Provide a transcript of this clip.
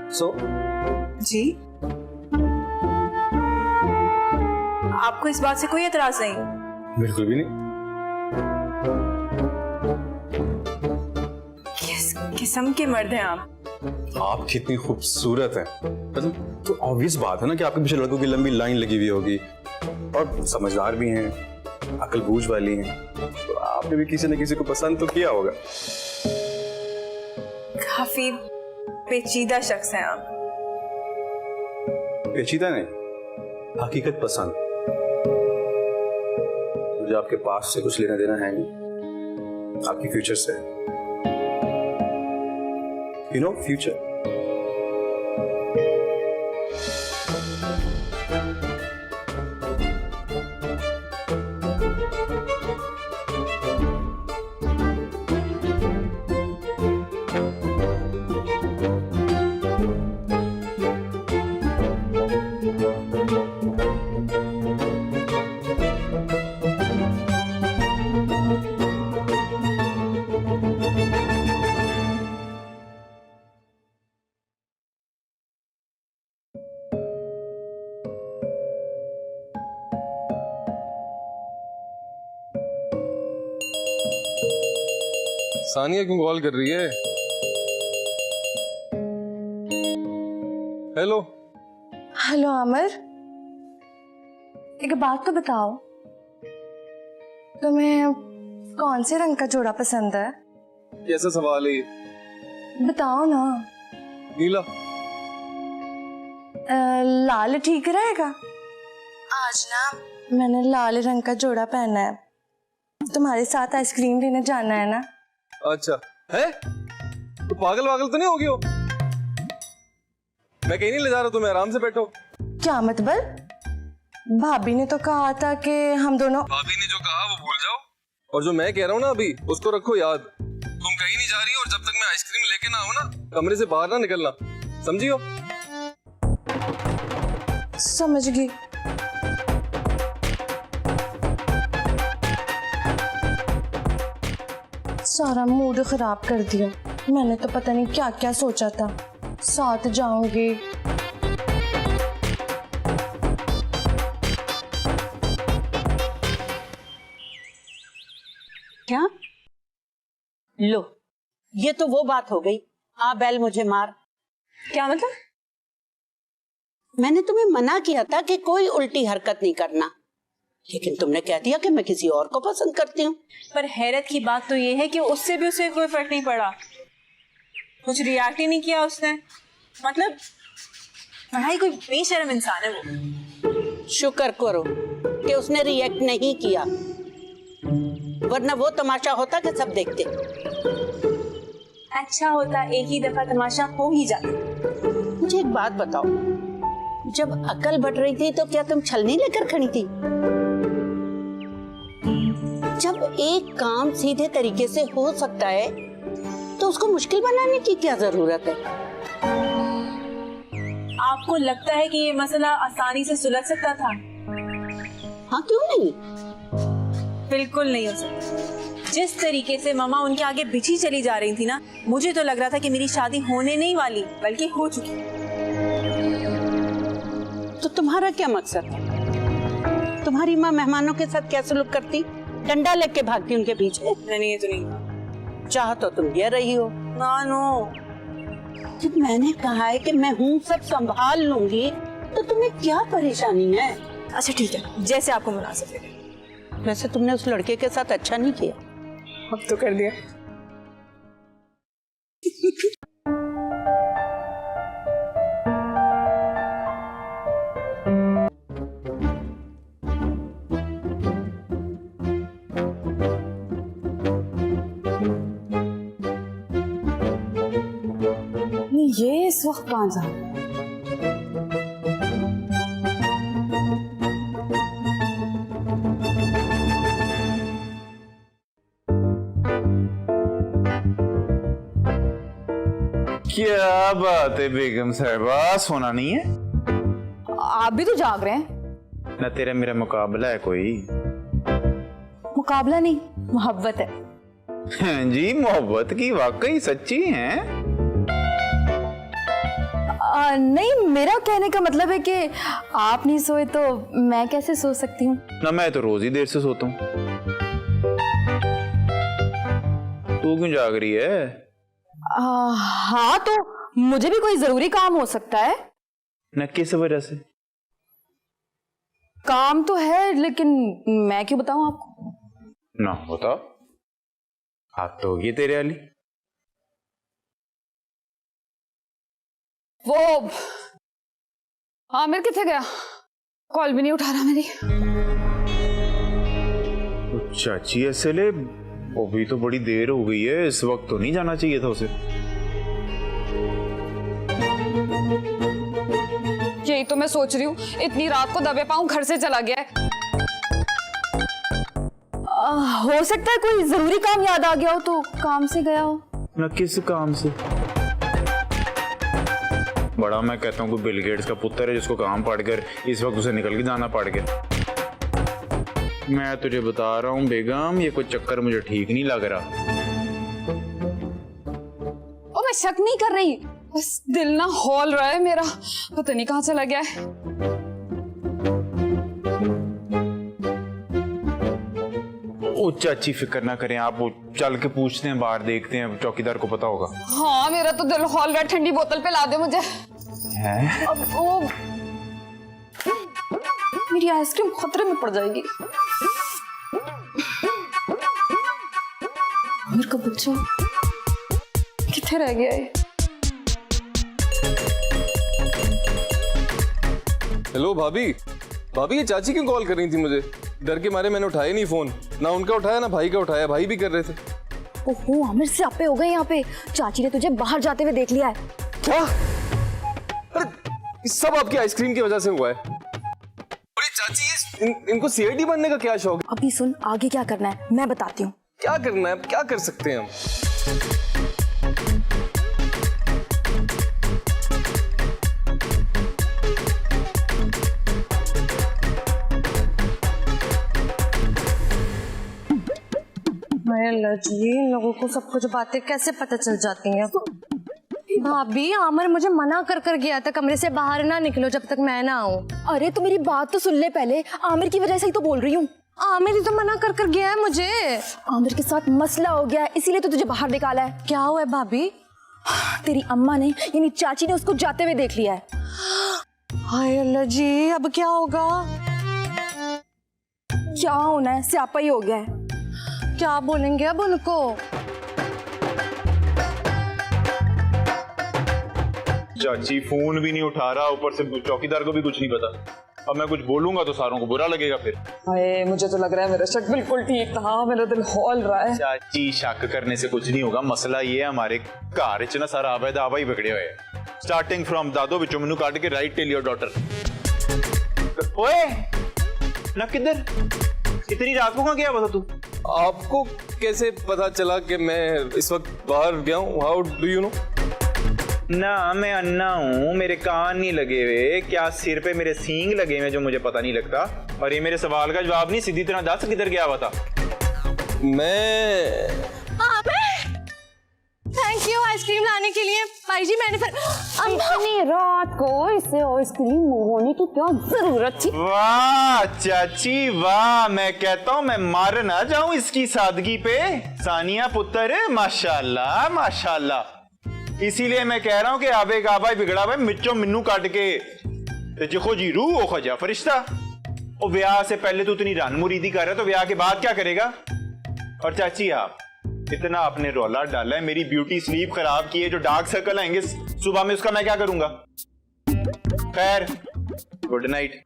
सो जी, आपको इस बात से कोई एतराज नहीं? बिल्कुल भी नहीं। किस किस्म के मर्द हैं आप? आप कितनी खूबसूरत हैं। मतलब तो ऑब्वियस बात है ना कि आपके पीछे लड़कों की लंबी लाइन लगी हुई होगी, और समझदार भी हैं, अक्लबूझ वाली हैं, तो आपने भी किसी न किसी को पसंद तो किया होगा। काफी पेचीदा शख्स हैं आप। पेचीदा नहीं, हकीकत पसंद। मुझे आपके पास से कुछ लेना देना है नहीं, आपकी फ्यूचर से। You know future. सानिया क्यों कॉल कर रही है? हेलो। हेलो आमिर, एक बात तो बताओ, तुम्हें कौन से रंग का जोड़ा पसंद है? कैसा सवाल है ये? बताओ ना। नीला। लाल ठीक रहेगा? आज ना मैंने लाल रंग का जोड़ा पहना है, तुम्हारे साथ आइसक्रीम लेने जाना है ना? अच्छा है, तो पागल वागल तो नहीं हो गई हो? मैं कहीं नहीं ले जा रहा, तुम्हें आराम से बैठो। क्या मतलब? भाभी ने तो कहा था कि हम दोनों। भाभी ने जो कहा वो भूल जाओ, और जो मैं कह रहा हूँ ना अभी उसको रखो याद। तुम कहीं नहीं जा रही हो, और जब तक मैं आइसक्रीम लेके ना आऊँ ना, कमरे से बाहर ना निकलना, समझियो? समझ गई। सारा मूड खराब कर दिया। मैंने तो पता नहीं क्या क्या सोचा था, साथ जाऊंगी। क्या? लो, ये तो वो बात हो गई, आ बैल मुझे मार। क्या मतलब? मैंने तुम्हें मना किया था कि कोई उल्टी हरकत नहीं करना, लेकिन तुमने कह दिया कि मैं किसी और को पसंद करती हूँ। पर हैरत की बात तो ये है कि उससे भी उसे कोई फर्क नहीं पड़ा, कुछ रिएक्ट ही नहीं किया उसने। मतलब पढ़ाई, कोई बेशर्म इंसान है वो। शुक्र करो कि उसने रिएक्ट नहीं किया, वरना वो तमाशा होता कि सब देखते। अच्छा होता एक ही दफा तमाशा हो ही जाता। मुझे एक बात बताओ, जब अकल बढ़ रही थी तो क्या तुम छलनी लेकर खड़ी थी? जब एक काम सीधे तरीके से हो सकता है तो उसको मुश्किल बनाने की क्या जरूरत है? आपको लगता है कि ये मसला आसानी से सुलझ सकता था? हाँ, क्यों नहीं? बिल्कुल नहीं हो सकता। जिस तरीके से मामा उनके आगे बिछी चली जा रही थी ना, मुझे तो लग रहा था कि मेरी शादी होने नहीं वाली बल्कि हो चुकी। तो तुम्हारा क्या मकसद था? तुम्हारी माँ मेहमानों के साथ क्या सलूक करती? डंडा लेके भागती उनके पीछे? नहीं, ये तो नहीं। चाह तो तुम ये रही हो। नो, जब मैंने कहा है कि मैं हूँ, सब संभाल लूंगी, तो तुम्हें क्या परेशानी है? अच्छा ठीक है, जैसे आपको मुनासिब लगे। वैसे तुमने उस लड़के के साथ अच्छा नहीं किया। अब तो कर दिया। ये इस वक्त कहाँ जा रहा है? क्या बात है बेगम साहिबा, सोना नहीं है? आप भी तो जाग रहे हैं। ना तेरा मेरा मुकाबला है कोई? मुकाबला नहीं, मोहब्बत है। हाँ जी, मोहब्बत की वाकई सच्ची है। नहीं, मेरा कहने का मतलब है कि आप नहीं सोए तो मैं कैसे सो सकती हूँ? ना मैं तो रोज ही देर से सोता हूँ। तू क्यों जाग रही है? हाँ, तो मुझे भी कोई जरूरी काम हो सकता है। न किस वजह से? काम तो है, लेकिन मैं क्यों बताऊं आपको? ना बताओ। आप तो होगी तेरे वाली। वो आमिर किथे गया? कॉल भी नहीं उठा रहा मेरी। तो चाची ऐसे ले, अभी तो बड़ी देर हो गई है, इस वक्त तो नहीं जाना चाहिए था उसे। यही तो मैं सोच रही हूँ, इतनी रात को दबे पाँव घर से चला गया है। हो सकता है कोई जरूरी काम याद आ गया हो तो काम से गया हो। ना किस काम से? बड़ा मैं कहता हूँ कि बिल गेट्स का पुत्र है जिसको काम पड़कर इस वक्त उसे निकल के जाना पड़ गया। मैं तुझे बता रहा हूँ बेगम, ये कोई चक्कर मुझे ठीक नहीं लग रहा। ओ, मैं शक नहीं कर रही, बस दिल ना हौल रहा है मेरा, पता नहीं कहाँ चला गया है। ओ चाची फिक्र ना करें आप, वो चल के पूछते हैं, बाहर देखते हैं, चौकीदार को पता होगा। हाँ, मेरा तो दिल हौल रहा है, ठंडी बोतल पे ला दे मुझे। है? अब वो मेरी आइसक्रीम खतरे में पड़ जाएगी। मेरे को बच्चा किथे रह गया है? हेलो भाभी। भाभी ये चाची क्यों कॉल कर रही थी मुझे? डर के मारे मैंने उठाया नहीं फोन, ना उनका उठाया ना भाई का उठाया, भाई भी कर रहे थे। ओहो, आमिर से आपे हो गए यहाँ पे। चाची ने तुझे बाहर जाते हुए देख लिया है। क्या? अरे ये सब आपकी आइसक्रीम की वजह से हुआ है। और ये चाची इनको सीआईडी बनने का क्या शौक है? अभी सुन, आगे क्या करना है मैं बताती हूँ। क्या करना है? क्या कर सकते हैं हम? इन लोगों को सब कुछ बातें कैसे पता चल जाती हैं? भाभी, आमिर मुझे मना कर कर गया था कमरे से बाहर ना निकलो जब तक मैं ना आऊं। अरे तो मेरी बात तो सुन ले पहले, आमिर की वजह से ही तो बोल रही हूँ। आमिर ही तो मना कर कर गया है मुझे। आमिर के साथ मसला हो गया है, इसीलिए तो तुझे बाहर निकाला है। क्या हुआ है भाभी? तेरी अम्मा ने यानी चाची ने उसको जाते हुए देख लिया है। हाय अल्लाह जी, अब क्या होगा? क्या होना है, स्यापा ही हो गया है। क्या बोलेंगे अब उनको? चाची फोन भी नहीं उठा रहा, ऊपर से चौकीदार को भी कुछ नहीं पता। अब मैं कुछ बोलूंगा तो सारों को बुरा लगेगा फिर। अरे मुझे तो लग रहा है मेरा शक बिल्कुल ठीक था, मेरा दिल हौल रहा है। चाची शक करने से कुछ नहीं होगा, मसला ये है हमारे घर च ना सारा आबा दाबा ही बिगड़े हुए हैं। स्टार्टिंग फ्रॉम दादो विचों मैनू काट के राइट टेल योर डॉटर। ओए ना किधर इतनी रात को कहाँ गया बता तू? आपको कैसे पता चला कि मैं इस वक्त बाहर गया हूँ? How do you know? ना मैं अन्ना हूँ, मेरे कान नहीं लगे हुए, क्या सिर पे मेरे सींग लगे हुए जो मुझे पता नहीं लगता। और ये मेरे सवाल का जवाब नहीं, सीधी तरह दस किधर गया हुआ था? मैं थैंक यू आइसक्रीम लाने के लिए। भाई जी मैंने फिर इतनी रात को इसे आइसक्रीम मंगवाने की क्या जरूरत थी? वाह चाची वाह, मैं कहता हूँ मैं मार ना जाऊं इसकी सादगी पे। सानिया पुत्र माशाल्लाह माशाल्लाह। इसीलिए मैं कह रहा हूँ कि आबे का आबा बिगड़ा हुआ मिच्चो मिन्नू काट के ते जिखो जी रूह ओ खजा फरिश्ता। और ब्याह से पहले तो इतनी रन मुरीदी कर रहा है, तो ब्याह के बाद क्या करेगा? और चाची आप इतना आपने रौला डाला है, मेरी ब्यूटी स्लीप खराब की है, जो डार्क सर्कल आएंगे सुबह में उसका मैं क्या करूंगा? खैर गुड नाइट।